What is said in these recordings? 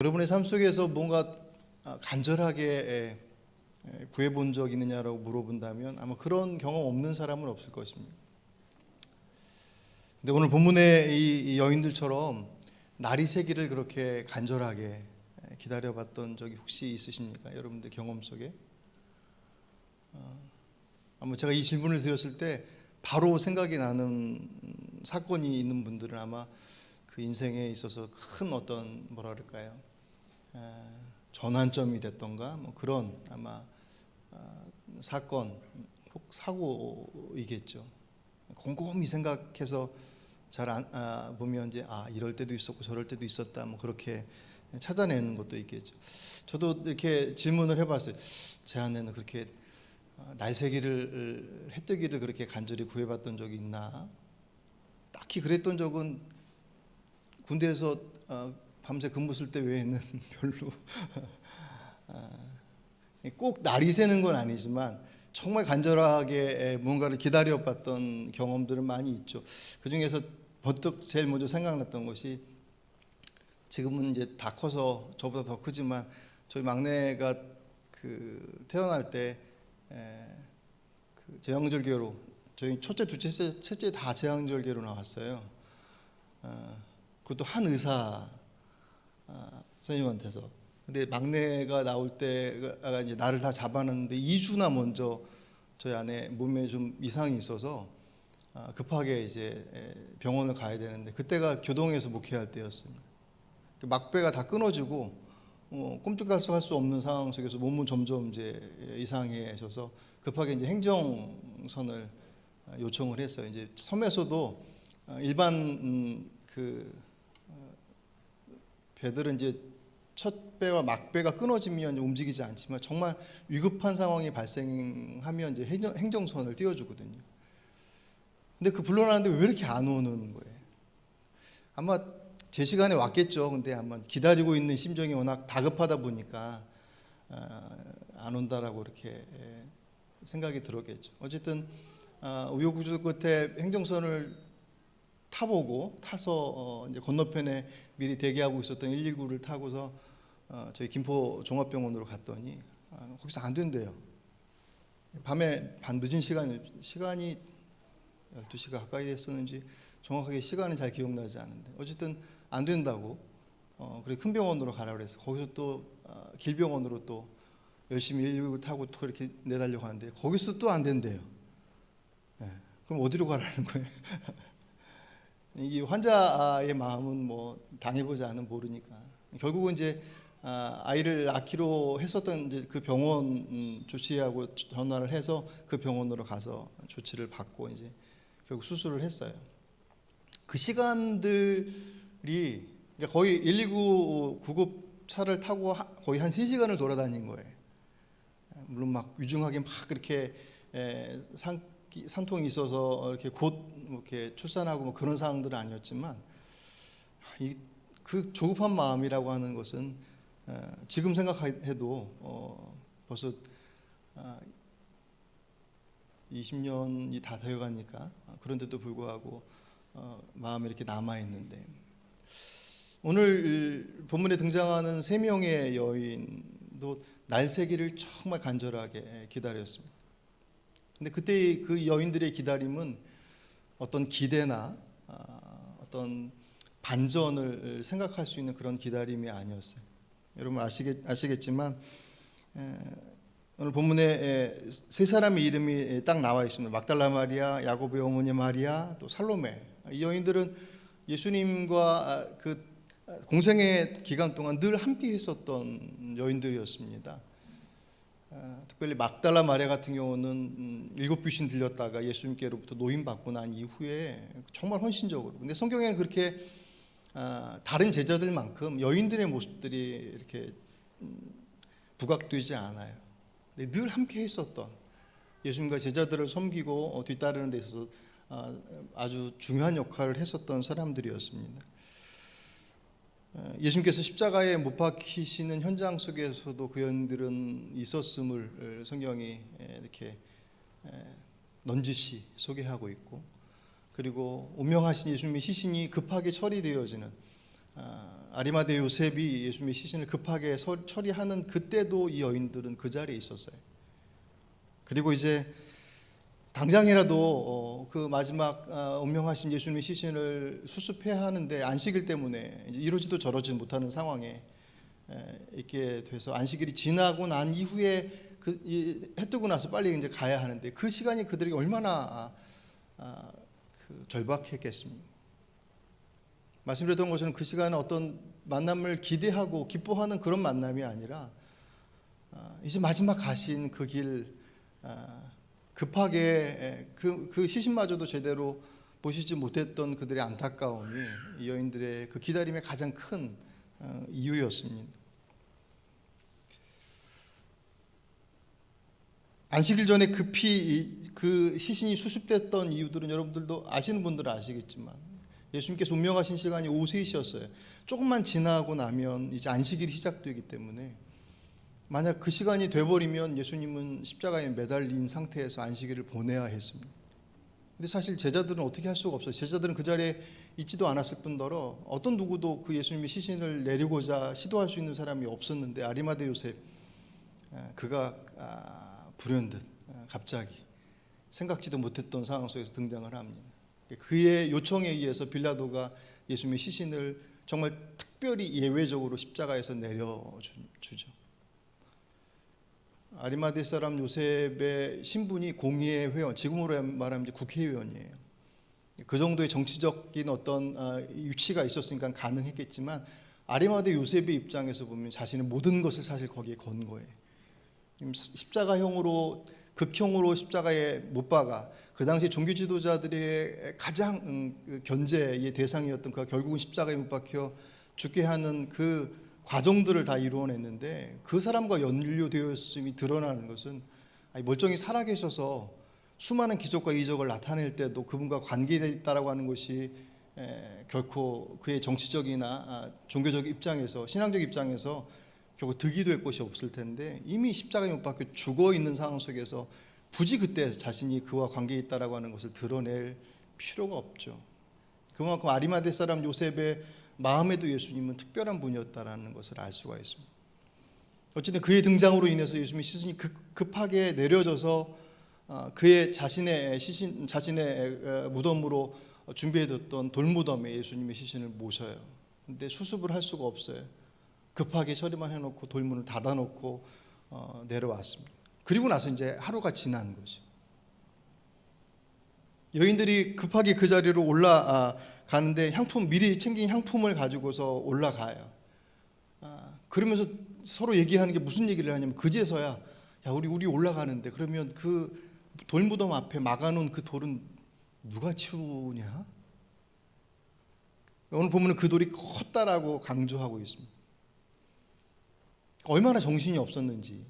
여러분의 삶 속에서 뭔가 간절하게 구해본 적 있느냐라고 물어본다면 아마 그런 경험 없는 사람은 없을 것입니다. 근데 오늘 본문의 이 여인들처럼 날이 새기를 그렇게 간절하게 기다려봤던 적이 혹시 있으십니까? 여러분들 경험 속에? 아마 제가 이 질문을 드렸을 때 바로 생각이 나는 사건이 있는 분들은 아마 그 인생에 있어서 큰 어떤 뭐랄까요, 전환점이 됐던가 뭐 그런 아마 사건 혹 사고이겠죠. 곰곰이 생각해서 잘 보면 이제 이럴 때도 있었고 저럴 때도 있었다 뭐 그렇게 찾아내는 것도 있겠죠. 저도 이렇게 질문을 해봤어요. 제 안에는 그렇게 날새기를 해뜨기를 그렇게 간절히 구해봤던 적이 있나? 딱히 그랬던 적은 군대에서 밤새 근무 쓸 때 외에는 별로 꼭 날이 새는 건 아니지만 정말 간절하게 뭔가를 기다려봤던 경험들은 많이 있죠. 그 중에서 버뜩 제일 먼저 생각났던 것이, 지금은 이제 다 커서 저보다 더 크지만 저희 막내가 그 태어날 때 그 제왕절개로, 저희 첫째, 둘째, 셋째 다 제왕절개로 나왔어요. 그것도 한 의사 선생님한테서. 근데 막내가 나올 때가 이제 나를 다 잡아놨는데 2주나 먼저 저희 아내 몸에 좀 이상이 있어서 급하게 이제 병원을 가야 되는데, 그때가 교동에서 목회할 때였습니다. 막배가 다 끊어지고 꼼짝달싹할 수 없는 상황 속에서 몸은 점점 이제 이상해져서 급하게 이제 행정선을 요청을 했어요. 이제 섬에서도 일반 그 배들은 이제 첫 배와 막배가 끊어지면 움직이지 않지만 정말 위급한 상황이 발생하면 이제 행정선을 띄워주거든요. 근데 그 불러놨는데 왜 이렇게 안 오는 거예요? 아마 제 시간에 왔겠죠. 근데 아마 기다리고 있는 심정이 워낙 다급하다 보니까 안 온다라고 이렇게 생각이 들었겠죠. 어쨌든 우여곡절 끝에 행정선을 타서 이제 건너편에 미리 대기하고 있었던 119를 타고서 저희 김포 종합병원으로 갔더니 거기서 안 된대요. 밤에 반 늦은 시간이 12시가 가까이 됐었는지 정확하게 시간은 잘 기억나지 않는데 어쨌든 안 된다고, 그리고 큰 병원으로 가라고 그래서 거기서 또 길병원으로 또 열심히 119 타고 또 이렇게 내달려고 하는데 거기서 또 안 된대요. 그럼 어디로 가라는 거예요? 이 환자의 마음은 뭐 당해보지 않으면 모르니까 결국은 이제 아이를 낳기로 했었던 이제 그 병원 조치하고 전화를 해서 그 병원으로 가서 조치를 받고 이제 결국 수술을 했어요. 그 시간들이, 그러니까 거의 119 구급차를 타고 거의 한 3시간을 돌아다닌 거예요. 물론 막 위중하게 막 그렇게 산통이 있어서 이렇게 곧 이렇게 출산하고 뭐 그런 상황들은 아니었지만, 그 조급한 마음이라고 하는 것은 지금 생각해도 벌써 20년이 다 되어가니까 그런데도 불구하고 마음에 이렇게 남아 있는데, 오늘 본문에 등장하는 3명의 여인도 날새기를 정말 간절하게 기다렸습니다. 근데 그때 그 여인들의 기다림은 어떤 기대나 어떤 반전을 생각할 수 있는 그런 기다림이 아니었어요. 여러분 아시겠지만 오늘 본문에 세 사람의 이름이 딱 나와 있습니다. 막달라 마리아, 야고보의 어머니 마리아, 또 살로메. 이 여인들은 예수님과 그 공생의 기간 동안 늘 함께 했었던 여인들이었습니다. 특별히 막달라 마리아 같은 경우는 7 귀신 들렸다가 예수님께로부터 노임받고 난 이후에 정말 헌신적으로, 근데 성경에는 그렇게 다른 제자들만큼 여인들의 모습들이 이렇게 부각되지 않아요. 늘 함께 했었던, 예수님과 제자들을 섬기고 뒤따르는 데 있어서 아주 중요한 역할을 했었던 사람들이었습니다. 예수님께서 십자가에 못 박히시는 현장 속에서도 그 여인들은 있었음을 성경이 이렇게 넌지시 소개하고 있고, 그리고 운명하신 예수님의 시신이 급하게 처리되어지는 아리마대 요셉이 예수님의 시신을 급하게 처리하는 그때도 이 여인들은 그 자리에 있었어요. 그리고 이제 당장이라도 그 마지막 운명하신 예수님의 시신을 수습해야 하는데 안식일 때문에 이러지도 저러지도 못하는 상황에 있게 돼서 안식일이 지나고 난 이후에 해 뜨고 나서 빨리 이제 가야 하는데 그 시간이 그들에게 얼마나 절박했겠습니까? 말씀드렸던 것처럼 그 시간은 어떤 만남을 기대하고 기뻐하는 그런 만남이 아니라 이제 마지막 가신 그 길 급하게 그 시신마저도 제대로 보시지 못했던 그들의 안타까움이 이 여인들의 그 기다림의 가장 큰 이유였습니다. 안식일 전에 급히 그 시신이 수습됐던 이유들은 여러분들도 아시는 분들은 아시겠지만 예수님께서 운명하신 시간이 오후 3시였어요. 조금만 지나고 나면 이제 안식일이 시작되기 때문에 만약 그 시간이 돼버리면 예수님은 십자가에 매달린 상태에서 안식일을 보내야 했습니다. 근데 사실 제자들은 어떻게 할 수가 없어요. 제자들은 그 자리에 있지도 않았을 뿐더러 어떤 누구도 그 예수님의 시신을 내리고자 시도할 수 있는 사람이 없었는데 아리마대 요셉 그가 불현듯 갑자기 생각지도 못했던 상황 속에서 등장을 합니다. 그의 요청에 의해서 빌라도가 예수님의 시신을 정말 특별히 예외적으로 십자가에서 내려주죠. 아리마대 사람 요셉의 신분이 공의회 회원, 지금으로 말하면 국회의원이에요. 그 정도의 정치적인 어떤 위치가 있었으니까 가능했겠지만 아리마대 요셉의 입장에서 보면 자신의 모든 것을 사실 거기에 건 거예요. 십자가형으로 극형으로 십자가에 못 박아 그 당시 종교 지도자들의 가장 견제의 대상이었던 그가 결국은 십자가에 못 박혀 죽게 하는 그 과정들을 다 이루어냈는데 그 사람과 연루되었음이 드러나는 것은 멀쩡히 살아계셔서 수많은 기적과 이적을 나타낼 때도 그분과 관계되어 있다라고 하는 것이 결코 그의 정치적이나 종교적 입장에서 신앙적 입장에서 결국 득이 될 것이 없을 텐데 이미 십자가에 못 박혀 죽어 있는 상황 속에서 굳이 그때 자신이 그와 관계에 있다라고 하는 것을 드러낼 필요가 없죠. 그만큼 아리마대 사람 요셉의 마음에도 예수님은 특별한 분이었다라는 것을 알 수가 있습니다. 어쨌든 그의 등장으로 인해서 예수님의 시신이 급하게 내려져서 그의 자신의 무덤으로 준비해뒀던 돌무덤에 예수님의 시신을 모셔요. 근데 수습을 할 수가 없어요. 급하게 처리만 해놓고 돌문을 닫아놓고 내려왔습니다. 그리고 나서 이제 하루가 지난 거죠. 여인들이 급하게 그 자리로 올라가는데 미리 챙긴 향품을 가지고서 올라가요. 그러면서 서로 얘기하는 게 무슨 얘기를 하냐면 그제서야 야 우리 올라가는데 그러면 그 돌무덤 앞에 막아놓은 그 돌은 누가 치우냐? 오늘 보면 그 돌이 컸다라고 강조하고 있습니다. 얼마나 정신이 없었는지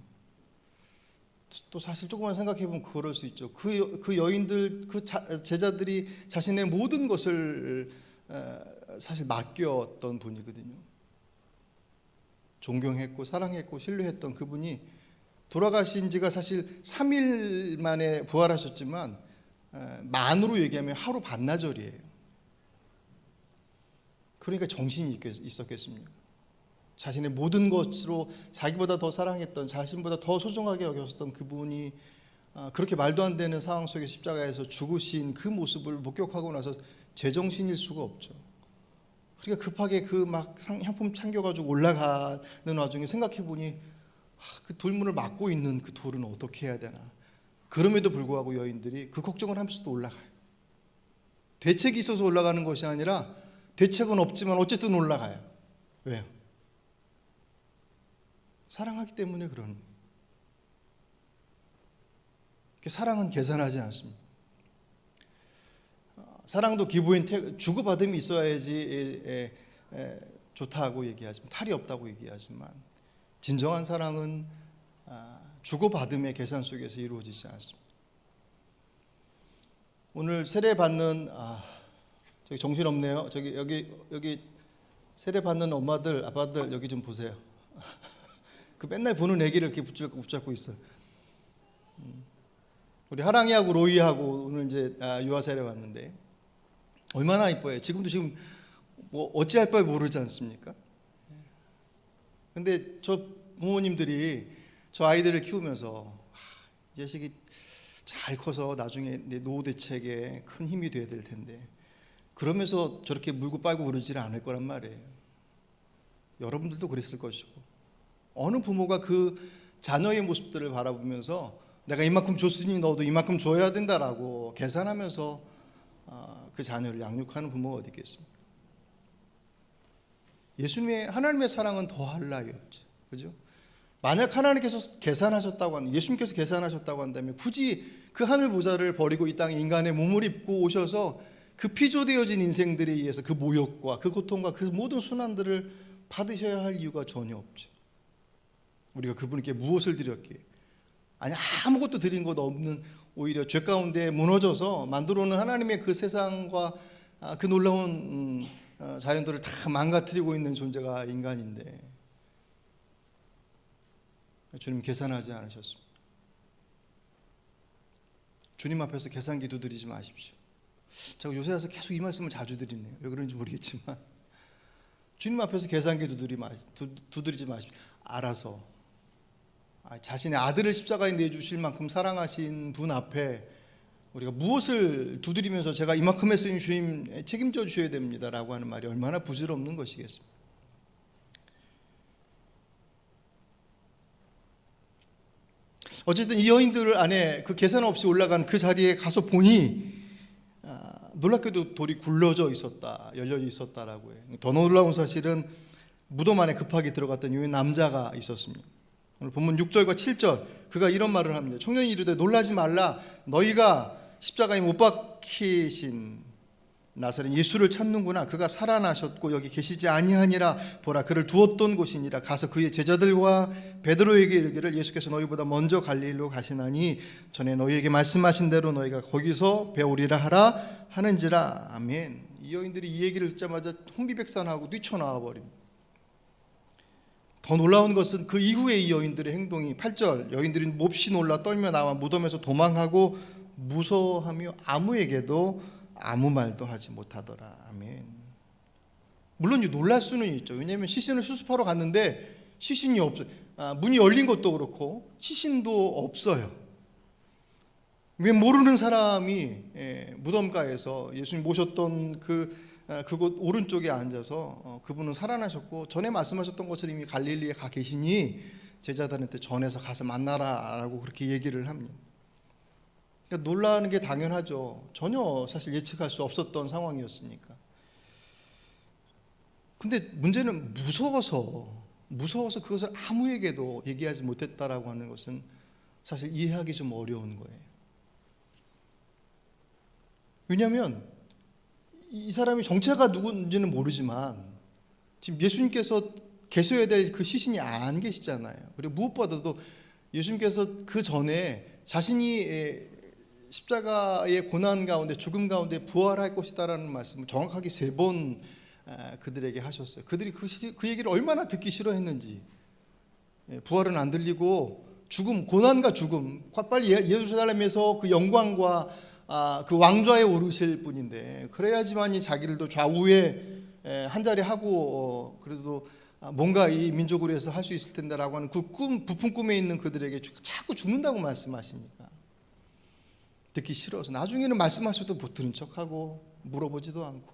또 사실 조금만 생각해보면 그럴 수 있죠. 그 여인들, 제자들이 자신의 모든 것을 사실 맡겼던 분이거든요. 존경했고 사랑했고 신뢰했던 그분이 돌아가신 지가 사실 3일 만에 부활하셨지만 만으로 얘기하면 하루 반나절이에요. 그러니까 정신이 있었겠습니까? 자신의 모든 것으로 자기보다 더 사랑했던 자신보다 더 소중하게 여겼던 그분이 그렇게 말도 안 되는 상황 속에 십자가에서 죽으신 그 모습을 목격하고 나서 제정신일 수가 없죠. 그러니까 급하게 그 막 향품 챙겨가지고 올라가는 와중에 생각해보니 그 돌문을 막고 있는 그 돌은 어떻게 해야 되나. 그럼에도 불구하고 여인들이 그 걱정을 하면서도 올라가요. 대책이 있어서 올라가는 것이 아니라 대책은 없지만 어쨌든 올라가요. 왜요? 사랑하기 때문에 그러는 거예요. 사랑은 계산하지 않습니다. 사랑도 기부인 주고받음이 있어야지 좋다고 얘기하지만 탈이 없다고 얘기하지만 진정한 사랑은 주고받음의 계산 속에서 이루어지지 않습니다. 오늘 세례받는 저기 정신없네요. 여기 세례받는 엄마들 아빠들 여기 좀 보세요. 그 맨날 보는 애기를 이렇게 붙잡고 있어요. 우리 하랑이하고 로이하고 오늘 이제 유아 세례 받는데 얼마나 이뻐요. 지금 뭐 어찌할 바를 모르지 않습니까? 근데 저 부모님들이 저 아이들을 키우면서 이 자식이 잘 커서 나중에 내 노후 대책에 큰 힘이 돼야 될 텐데 그러면서 저렇게 물고 빨고 그러지는 않을 거란 말이에요. 여러분들도 그랬을 것이고 어느 부모가 그 자녀의 모습들을 바라보면서 내가 이만큼 줬으니 너도 이만큼 줘야 된다라고 계산하면서 그 자녀를 양육하는 부모가 어디 있겠습니까? 예수님의 하나님의 사랑은 더할 나위 없죠. 그죠? 만약 하나님께서 계산하셨다고 한다면, 예수님께서 계산하셨다고 한다면 굳이 그 하늘 보좌를 버리고 이 땅에 인간의 몸을 입고 오셔서 그 피조되어진 인생들에 의해서 그 모욕과 그 고통과 그 모든 순환들을 받으셔야 할 이유가 전혀 없죠. 우리가 그분께 무엇을 드렸기에, 아니 아무것도 드린 것 없는, 오히려 죄 가운데 무너져서 만들어 놓은 하나님의 그 세상과 그 놀라운 자연들을 다 망가뜨리고 있는 존재가 인간인데 주님 계산하지 않으셨습니다. 주님 앞에서 계산기 두드리지 마십시오. 제가 요새 와서 계속 이 말씀을 자주 드리네요. 왜 그런지 모르겠지만 주님 앞에서 계산기 두드리지 마십시오. 알아서 자신의 아들을 십자가에 내주실 만큼 사랑하신 분 앞에 우리가 무엇을 두드리면서 제가 이만큼 했으니 주님 책임져 주셔야 됩니다 라고 하는 말이 얼마나 부질없는 것이겠습니까? 어쨌든 이 여인들 안에 그 계산 없이 올라간 그 자리에 가서 보니 놀랍게도 돌이 굴러져 있었다, 열려져 있었다라고 해요. 더 놀라운 사실은 무덤 안에 급하게 들어갔던 유인 남자가 있었습니다. 오늘 본문 6절과 7절 그가 이런 말을 합니다. 청년이 이르되 놀라지 말라, 너희가 십자가에 못 박히신 나사렛 예수를 찾는구나. 그가 살아나셨고 여기 계시지 아니하니라. 보라, 그를 두었던 곳이니라. 가서 그의 제자들과 베드로에게 이르기를 예수께서 너희보다 먼저 갈릴리로 가시나니 전에 너희에게 말씀하신 대로 너희가 거기서 배우리라 하라 하는지라. 아멘. 이 여인들이 이 얘기를 듣자마자 혼비백산하고 뛰쳐나와 버립니다. 더 놀라운 것은 그 이후에 이 여인들의 행동이 8절 여인들이 몹시 놀라 떨며 나와 무덤에서 도망하고 무서워하며 아무에게도 아무 말도 하지 못하더라. 아멘. 물론 놀랄 수는 있죠. 왜냐하면 시신을 수습하러 갔는데 시신이 없어요. 문이 열린 것도 그렇고 시신도 없어요. 왜 모르는 사람이 무덤가에서 예수님 모셨던 그곳 오른쪽에 앉아서 그분은 살아나셨고 전에 말씀하셨던 것처럼 이미 갈릴리에 가 계시니 제자들한테 전해서 가서 만나라라고 그렇게 얘기를 합니다. 그러니까 놀라는 게 당연하죠. 전혀 사실 예측할 수 없었던 상황이었으니까. 근데 문제는 무서워서 그것을 아무에게도 얘기하지 못했다라고 하는 것은 사실 이해하기 좀 어려운 거예요. 왜냐하면 이 사람이 정체가 누군지는 모르지만 지금 예수님께서 계셔야 될 그 시신이 안 계시잖아요. 그리고 무엇보다도 예수님께서 그 전에 자신이 십자가의 고난 가운데 죽음 가운데 부활할 것이다라는 말씀을 정확하게 3번 그들에게 하셨어요. 그들이 그 얘기를 얼마나 듣기 싫어했는지. 부활은 안 들리고 죽음, 고난과 죽음, 빨리 예루살렘에서 그 영광과 그 왕좌에 오르실 분인데 그래야지만이 자기들도 좌우에 한 자리 하고 그래도 뭔가 이 민족을 위해서 할 수 있을 텐데라고 하는 그 부푼 꿈에 있는 그들에게 자꾸 죽는다고 말씀하시니까 듣기 싫어서 나중에는 말씀하셔도 못 들은 척하고 물어보지도 않고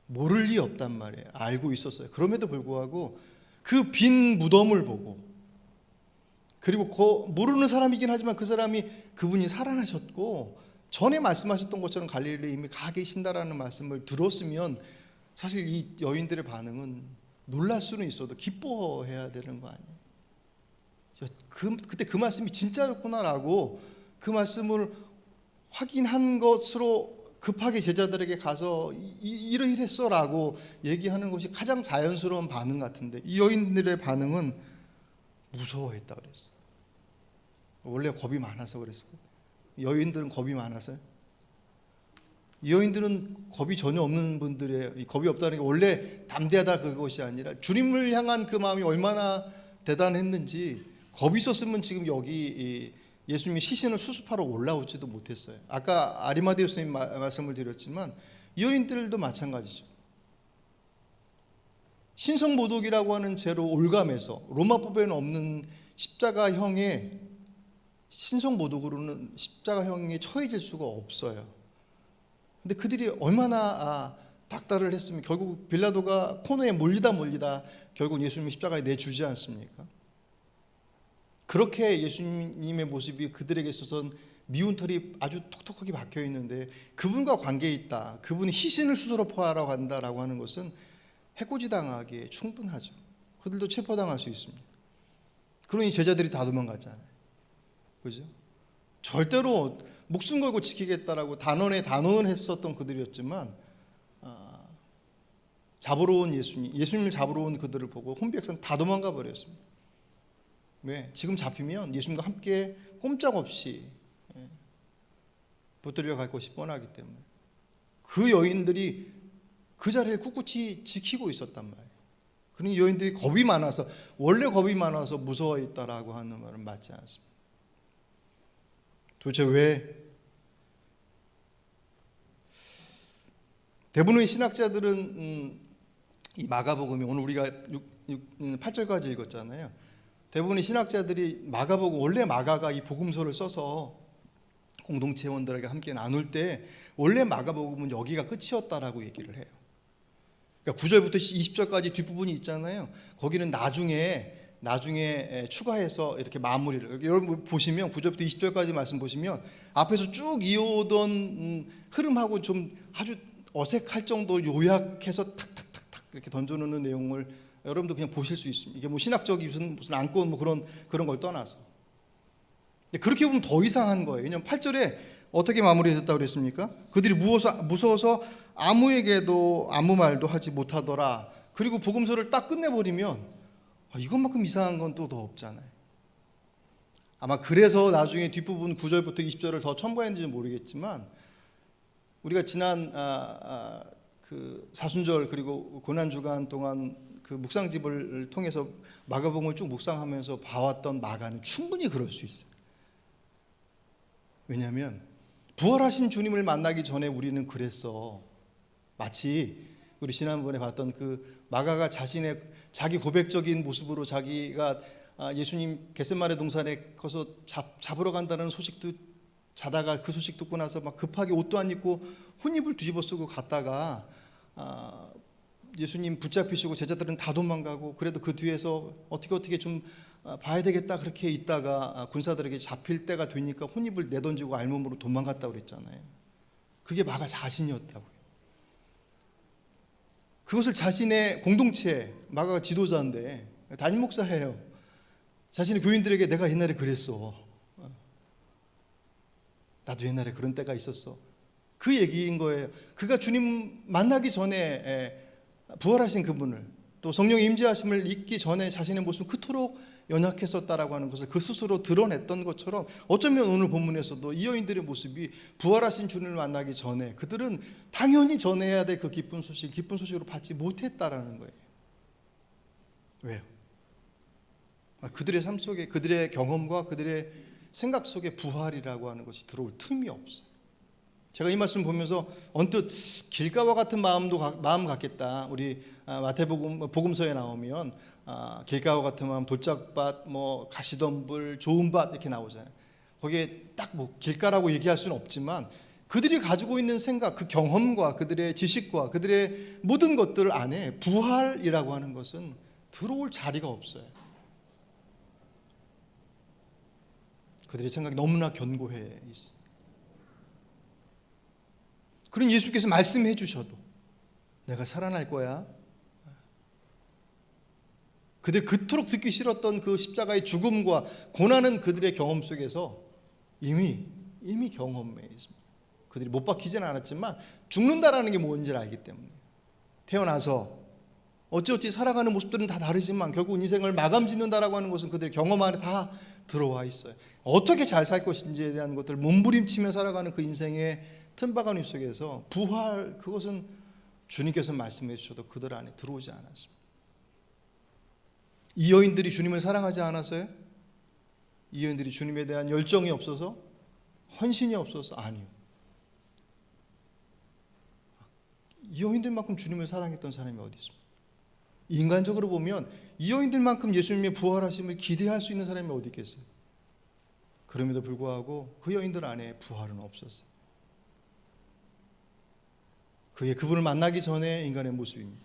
모를 리 없단 말이에요. 알고 있었어요. 그럼에도 불구하고 그 빈 무덤을 보고 그리고 모르는 사람이긴 하지만 그 사람이 그분이 살아나셨고 전에 말씀하셨던 것처럼 갈릴리에 이미 가 계신다라는 말씀을 들었으면 사실 이 여인들의 반응은 놀랄 수는 있어도 기뻐해야 되는 거 아니에요. 그때 그 말씀이 진짜였구나라고 그 말씀을 확인한 것으로 급하게 제자들에게 가서 이러이랬어라고 얘기하는 것이 가장 자연스러운 반응 같은데 이 여인들의 반응은 무서워했다 그랬어요. 원래 겁이 많아서 그랬어요. 여인들은 겁이 많아서요? 이 여인들은 겁이 전혀 없는 분들의 겁이 없다는 게 원래 담대하다 그것이 아니라 주님을 향한 그 마음이 얼마나 대단했는지 겁이 있었으면 지금 여기 예수님이 시신을 수습하러 올라오지도 못했어요. 아까 아리마데오 선생님 말씀을 드렸지만 이 여인들도 마찬가지죠. 신성모독이라고 하는 죄로 올감해서 로마법에는 없는 십자가형의 신성모독으로는 십자가형에 처해질 수가 없어요. 근데 그들이 얼마나 닥달을 했으면 결국 빌라도가 코너에 몰리다 결국 예수님을 십자가에 내주지 않습니까? 그렇게 예수님의 모습이 그들에게 있어서는 미운 털이 아주 톡톡하게 박혀 있는데 그분과 관계에 있다, 그분이 희신을 스스로 포하러 간다라고 하는 것은 해코지 당하기에 충분하죠. 그들도 체포당할 수 있습니다. 그러니 제자들이 다 도망갔잖아요. 그죠? 절대로 목숨 걸고 지키겠다라고 단언했었던 그들이었지만 잡으러 온 예수님을 잡으러 온 그들을 보고 혼비백산 다 도망가 버렸습니다. 왜? 지금 잡히면 예수님과 함께 꼼짝없이 붙들려 갈 것이 뻔하기 때문에 그 여인들이 그 자리를 꿋꿋이 지키고 있었단 말이에요. 그러니 여인들이 원래 겁이 많아서 무서워했다라고 하는 말은 맞지 않습니다. 도대체 왜? 대부분의 신학자들은 이 마가복음이 오늘 우리가 8절까지 읽었잖아요. 대부분의 신학자들이 원래 마가가 이 복음서를 써서 공동체원들에게 함께 나눌 때 원래 마가복음은 여기가 끝이었다라고 얘기를 해요. 그러니까 9절부터 20절까지 뒷부분이 있잖아요. 거기는 나중에 추가해서 이렇게 마무리를, 여러분 보시면 9절부터 20절까지 말씀 보시면 앞에서 쭉 이어오던 흐름하고 좀 아주 어색할 정도로 요약해서 탁탁탁탁 이렇게 던져놓는 내용을 여러분도 그냥 보실 수 있습니다. 이게 뭐 신학적인 무슨 안건 뭐 그런 걸 떠나서 그렇게 보면 더 이상한 거예요. 왜냐하면 8절에 어떻게 마무리됐다고 그랬습니까? 그들이 무서워서 아무에게도 아무 말도 하지 못하더라. 그리고 복음서를 딱 끝내버리면 이것만큼 이상한 건 또 더 없잖아요. 아마 그래서 나중에 뒷부분 9절부터 20절을 더 첨가했는지 모르겠지만 우리가 지난 그 사순절 그리고 고난주간 동안 그 묵상집을 통해서 마가복음을 쭉 묵상하면서 봐왔던 마가는 충분히 그럴 수 있어요. 왜냐하면 부활하신 주님을 만나기 전에 우리는 그랬어. 마치 우리 지난번에 봤던 그 마가가 자기 고백적인 모습으로 자기가 예수님 겟세마네 동산에 가서 잡으러 간다는 소식도 자다가 그 소식 듣고 나서 막 급하게 옷도 안 입고 혼입을 뒤집어 쓰고 갔다가 예수님 붙잡히시고 제자들은 다 도망가고 그래도 그 뒤에서 어떻게 좀 봐야 되겠다 그렇게 있다가 군사들에게 잡힐 때가 되니까 혼입을 내던지고 알몸으로 도망갔다고 그랬잖아요. 그게 마가 자신이었다고요. 그것을 자신의 공동체, 마가가 지도자인데 담임 목사예요. 자신의 교인들에게 내가 옛날에 그랬어. 나도 옛날에 그런 때가 있었어. 그 얘기인 거예요. 그가 주님 만나기 전에 부활하신 그분을 또 성령의 임재하심을 잊기 전에 자신의 모습을 그토록 연약했었다라고 하는 것을 그 스스로 드러냈던 것처럼 어쩌면 오늘 본문에서도 이 여인들의 모습이 부활하신 주님을 만나기 전에 그들은 당연히 전해야 될 그 기쁜 소식으로 받지 못했다라는 거예요. 왜요? 그들의 삶 속에 그들의 경험과 그들의 생각 속에 부활이라고 하는 것이 들어올 틈이 없어요. 제가 이 말씀 보면서 언뜻 길가와 같은 마음 같겠다. 우리 마태복음 복음서에 나오면 길가와 같은 마음, 돌짝밭, 뭐 가시덤불, 좋은 밭 이렇게 나오잖아요. 거기에 딱 뭐 길가라고 얘기할 수는 없지만 그들이 가지고 있는 생각, 그 경험과 그들의 지식과 그들의 모든 것들 안에 부활이라고 하는 것은 들어올 자리가 없어요. 그들의 생각이 너무나 견고해 있어요. 그런 예수께서 말씀해 주셔도 내가 살아날 거야. 그들 그토록 듣기 싫었던 그 십자가의 죽음과 고난은 그들의 경험 속에서 이미 경험해 있습니다. 그들이 못 박히지는 않았지만 죽는다라는 게 뭔지를 알기 때문에 태어나서 어찌어찌 살아가는 모습들은 다 다르지만 결국 인생을 마감 짓는다라고 하는 것은 그들의 경험 안에 다 들어와 있어요. 어떻게 잘 살 것인지에 대한 것들을 몸부림치며 살아가는 그 인생의 틈바구니 속에서 부활, 그것은 주님께서 말씀해 주셔도 그들 안에 들어오지 않았습니다. 이 여인들이 주님을 사랑하지 않았어요? 이 여인들이 주님에 대한 열정이 없어서? 헌신이 없어서? 아니요. 이 여인들만큼 주님을 사랑했던 사람이 어디 있습니까? 인간적으로 보면 이 여인들만큼 예수님의 부활하심을 기대할 수 있는 사람이 어디 있겠어요? 그럼에도 불구하고 그 여인들 안에 부활은 없었어요. 그게 그분을 만나기 전에 인간의 모습입니다.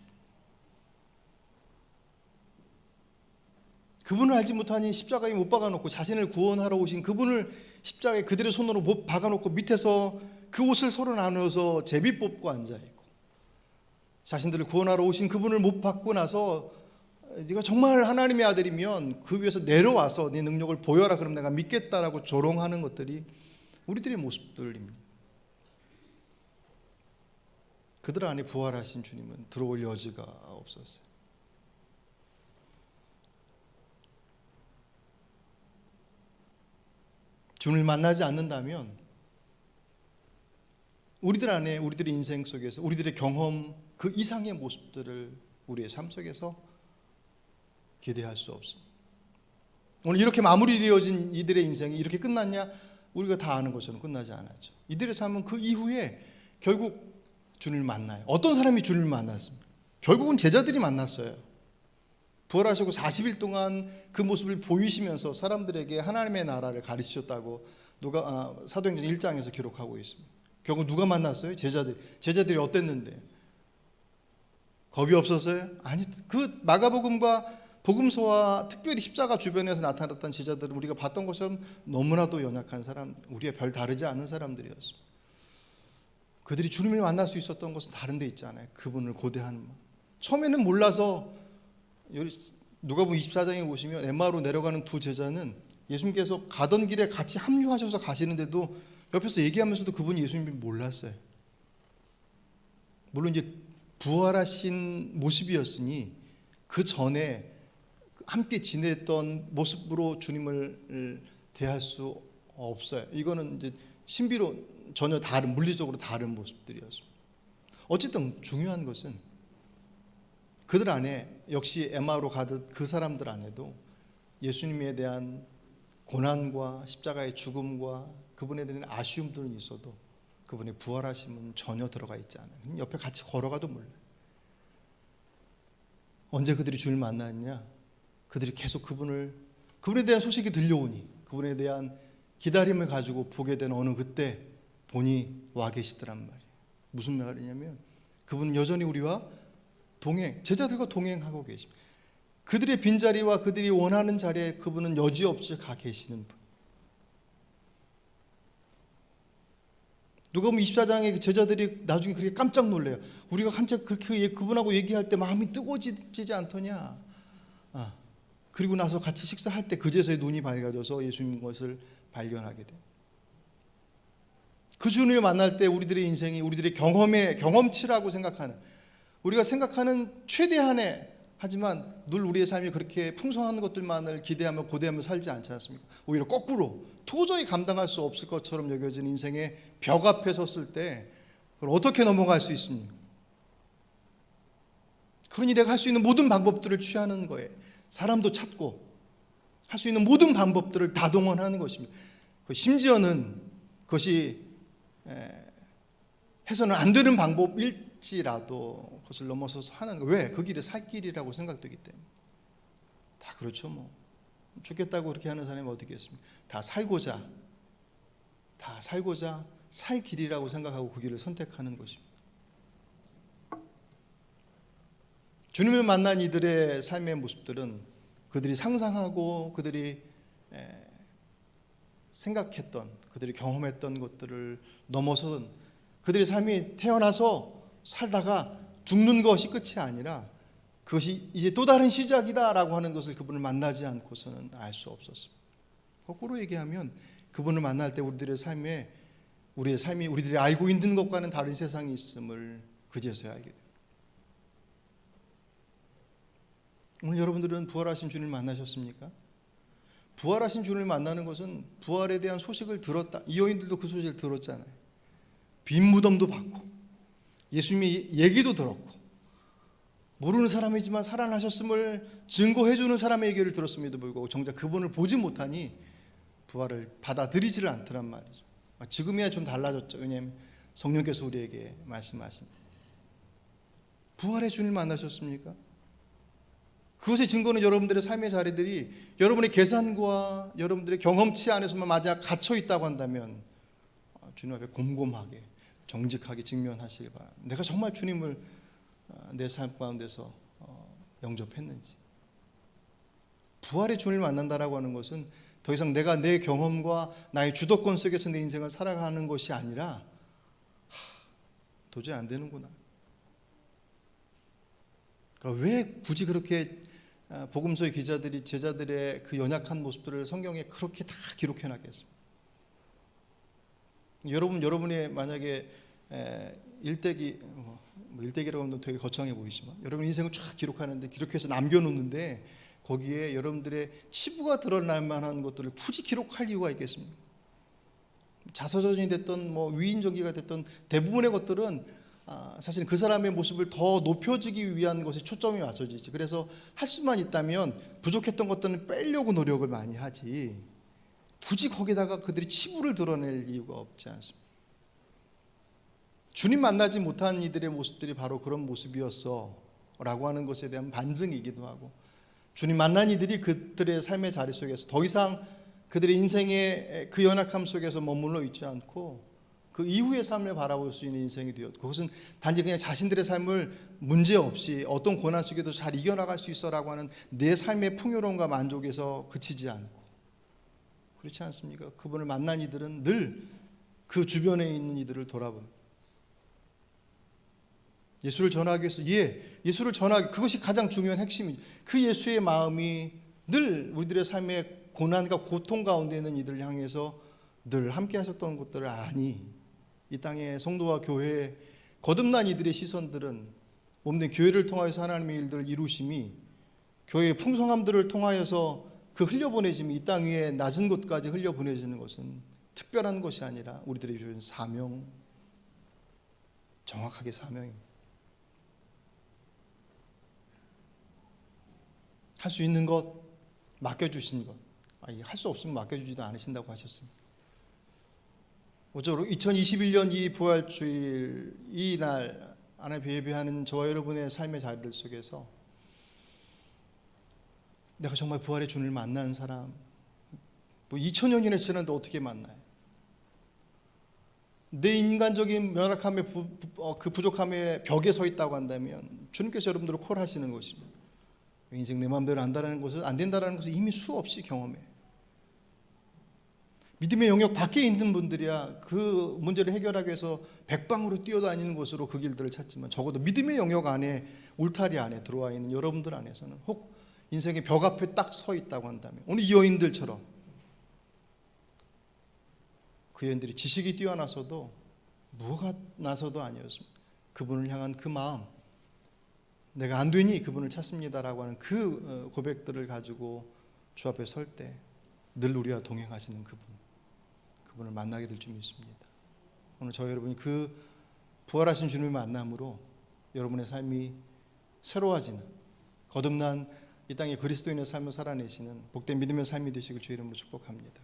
그분을 알지 못하니 십자가에 못 박아놓고 자신을 구원하러 오신 그분을 십자가에 그들의 손으로 못 박아놓고 밑에서 그 옷을 서로 나누어서 제비 뽑고 앉아있고, 자신들을 구원하러 오신 그분을 못 받고 나서 네가 정말 하나님의 아들이면 그 위에서 내려와서 네 능력을 보여라, 그럼 내가 믿겠다라고 조롱하는 것들이 우리들의 모습들입니다. 그들 안에 부활하신 주님은 들어올 여지가 없었어요. 주님을 만나지 않는다면 우리들 안에, 우리들의 인생 속에서 우리들의 경험 그 이상의 모습들을 우리의 삶 속에서 기대할 수 없습니다. 오늘 이렇게 마무리되어진 이들의 인생이 이렇게 끝났냐? 우리가 다 아는 것처럼 끝나지 않았죠. 이들의 삶은 그 이후에 결국 주님을 만나요. 어떤 사람이 주님을 만났습니까? 결국은 제자들이 만났어요. 부활하시고 40일 동안 그 모습을 보이시면서 사람들에게 하나님의 나라를 가르치셨다고 사도행전 1장에서 기록하고 있습니다. 결국 누가 만났어요? 제자들이 어땠는데? 겁이 없었어요? 아니, 그 마가복음과 복음서와 특별히 십자가 주변에서 나타났던 제자들은 우리가 봤던 것처럼 너무나도 연약한 사람, 우리와 별 다르지 않은 사람들이었습니다. 그들이 주님을 만날 수 있었던 것은 다른 데 있잖아요. 그분을 고대하는 마음. 처음에는 몰라서, 누가복음 24장에 보시면 엠마오로 내려가는 두 제자는 예수님께서 가던 길에 같이 합류하셔서 가시는데도 옆에서 얘기하면서도 그분이 예수님을 몰랐어요. 물론 이제 부활하신 모습이었으니 그 전에 함께 지냈던 모습으로 주님을 대할 수 없어요. 이거는 이제 신비로 전혀 다른, 물리적으로 다른 모습들이었습니다. 어쨌든 중요한 것은 그들 안에, 역시 엠마오로 가듯 그 사람들 안에도 예수님에 대한 고난과 십자가의 죽음과 그분에 대한 아쉬움들은 있어도 그분의 부활하심은 전혀 들어가 있지 않아요. 옆에 같이 걸어가도 몰라요. 언제 그들이 주님을 만났냐? 그들이 계속 그분에 대한 소식이 들려오니, 그분에 대한 기다림을 가지고 보게 된 어느 그때 보니 와 계시더란 말이에요. 무슨 말이냐면 그분은 여전히 우리와 제자들과 동행하고 계십니다. 그들의 빈자리와 그들이 원하는 자리에 그분은 여지없이 가 계시는 분. 누가복음 24장에 그 제자들이 나중에 그렇게 깜짝 놀래요. 우리가 한참 그렇게 그분하고 얘기할 때 마음이 뜨거워지지 않더냐. 그리고 나서 같이 식사할 때 그제서야 눈이 밝아져서 예수님 것을 발견하게 돼요. 그 주님을 만날 때 우리들의 인생이 우리들의 경험치라고 생각하는, 우리가 생각하는 최대한의, 하지만 늘 우리의 삶이 그렇게 풍성한 것들만을 기대하며 고대하며 살지 않지 않습니까? 오히려 거꾸로 도저히 감당할 수 없을 것처럼 여겨진 인생의 벽 앞에 섰을 때 그걸 어떻게 넘어갈 수 있습니까? 그러니 내가 할 수 있는 모든 방법들을 취하는 거예요. 사람도 찾고 할 수 있는 모든 방법들을 다 동원하는 것입니다. 심지어는 그것이 해서는 안 되는 방법일지라도 그것을 넘어서서 하는 거예요. 왜? 그 길이 살 길이라고 생각되기 때문에. 다 그렇죠. 뭐 죽겠다고 그렇게 하는 사람이 어디 있겠습니까? 다 살고자 살 길이라고 생각하고 그 길을 선택하는 것입니다. 주님을 만난 이들의 삶의 모습들은 그들이 상상하고 그들이 생각했던, 그들이 경험했던 것들을 넘어서는 그들의 삶이 태어나서 살다가 죽는 것이 끝이 아니라 그것이 이제 또 다른 시작이다라고 하는 것을 그분을 만나지 않고서는 알 수 없었습니다. 거꾸로 얘기하면 그분을 만날 때 우리의 삶이 우리들이 알고 있는 것과는 다른 세상이 있음을 그제서야 알게 됩니다. 오늘 여러분들은 부활하신 주님을 만나셨습니까? 부활하신 주님을 만나는 것은 부활에 대한 소식을 들었다. 이 여인들도 그 소식을 들었잖아요. 빈 무덤도 봤고 예수님의 얘기도 들었고 모르는 사람이지만 살아나셨음을 증거해주는 사람의 얘기를 들었음에도 불구하고 정작 그분을 보지 못하니 부활을 받아들이지를 않더란 말이죠. 지금이야 좀 달라졌죠. 왜냐하면 성령께서 우리에게 말씀하십니다. 부활의 주님을 만나셨습니까? 그것의 증거는 여러분들의 삶의 자리들이 여러분의 계산과 여러분들의 경험치 안에서만 만약 갇혀 있다고 한다면 주님 앞에 곰곰하게 정직하게 직면하시기 바랍니다. 내가 정말 주님을 내 삶 가운데서 영접했는지. 부활의 주님을 만난다라고 하는 것은 더 이상 내가 내 경험과 나의 주도권 속에서 내 인생을 살아가는 것이 아니라 도저히 안 되는구나. 그러니까 왜 굳이 그렇게 복음서의 기자들이 제자들의 그 연약한 모습들을 성경에 그렇게 다 기록해 놨겠습니까? 여러분이 만약에 일대기, 일대기라고 하면 되게 거창해 보이지만 여러분 인생을 쫙 기록하는데 기록해서 남겨놓는데 거기에 여러분들의 치부가 드러날 만한 것들을 굳이 기록할 이유가 있겠습니까? 자서전이 됐던 위인전기가 됐던 대부분의 것들은 사실 그 사람의 모습을 더 높여주기 위한 것에 초점이 맞춰지지. 그래서 할 수만 있다면 부족했던 것들은 빼려고 노력을 많이 하지. 굳이 거기다가 그들이 치부를 드러낼 이유가 없지 않습니다. 주님 만나지 못한 이들의 모습들이 바로 그런 모습이었어 라고 하는 것에 대한 반증이기도 하고, 주님 만난 이들이 그들의 삶의 자리 속에서 더 이상 그들의 인생의 그 연약함 속에서 머물러 있지 않고 그 이후의 삶을 바라볼 수 있는 인생이 되었고, 그것은 단지 그냥 자신들의 삶을 문제없이 어떤 고난 속에도 잘 이겨나갈 수 있어라고 하는 내 삶의 풍요로움과 만족에서 그치지 않고, 그렇지 않습니까? 그분을 만난 이들은 늘 그 주변에 있는 이들을 돌아봅니다. 예수를 전하기 위해서 예수를 전하기, 그것이 가장 중요한 핵심이죠. 그 예수의 마음이 늘 우리들의 삶의 고난과 고통 가운데 있는 이들을 향해서 늘 함께 하셨던 것들을 아니, 이 땅의 성도와 교회에 거듭난 이들의 시선들은 몸된 교회를 통하여서 하나님의 일들을 이루심이, 교회의 풍성함들을 통하여서 그 흘려보내짐이 이 땅 위에 낮은 곳까지 흘려보내지는 것은 특별한 것이 아니라 우리들에게 주신 사명, 정확하게 사명입니다. 할 수 있는 것, 맡겨주신 것, 할 수 없으면 맡겨주지도 않으신다고 하셨습니다. 모쪼록 2021년 이 부활주일 이 날 하나님 예배하는 저와 여러분의 삶의 자리들 속에서 내가 정말 부활의 주님을 만난 사람, 2000년이나 지났는데 어떻게 만나요? 내 인간적인 연약함의 그 부족함의 벽에 서 있다고 한다면 주님께서 여러분들을 콜하시는 것입니다. 인생 내 마음대로 안 된다는 것을 이미 수없이 경험해. 믿음의 영역 밖에 있는 분들이야 그 문제를 해결하기 위해서 백방으로 뛰어다니는 곳으로 그 길들을 찾지만, 적어도 믿음의 영역 안에, 울타리 안에 들어와 있는 여러분들 안에서는, 혹 인생의 벽 앞에 딱 서 있다고 한다면, 오늘 이 여인들처럼 그 여인들이 지식이 뛰어나서도 무엇가 나서도 아니었습니다. 그분을 향한 그 마음, 내가 안 되니 그분을 찾습니다라고 하는 그 고백들을 가지고 주 앞에 설 때 늘 우리와 동행하시는 그분을 만나게 될 줄 믿습니다. 오늘 저희 여러분이 그 부활하신 주님을 만남으로 여러분의 삶이 새로워지는, 거듭난 이 땅의 그리스도인의 삶을 살아내시는 복된 믿음의 삶이 되시길 주의 이름으로 축복합니다.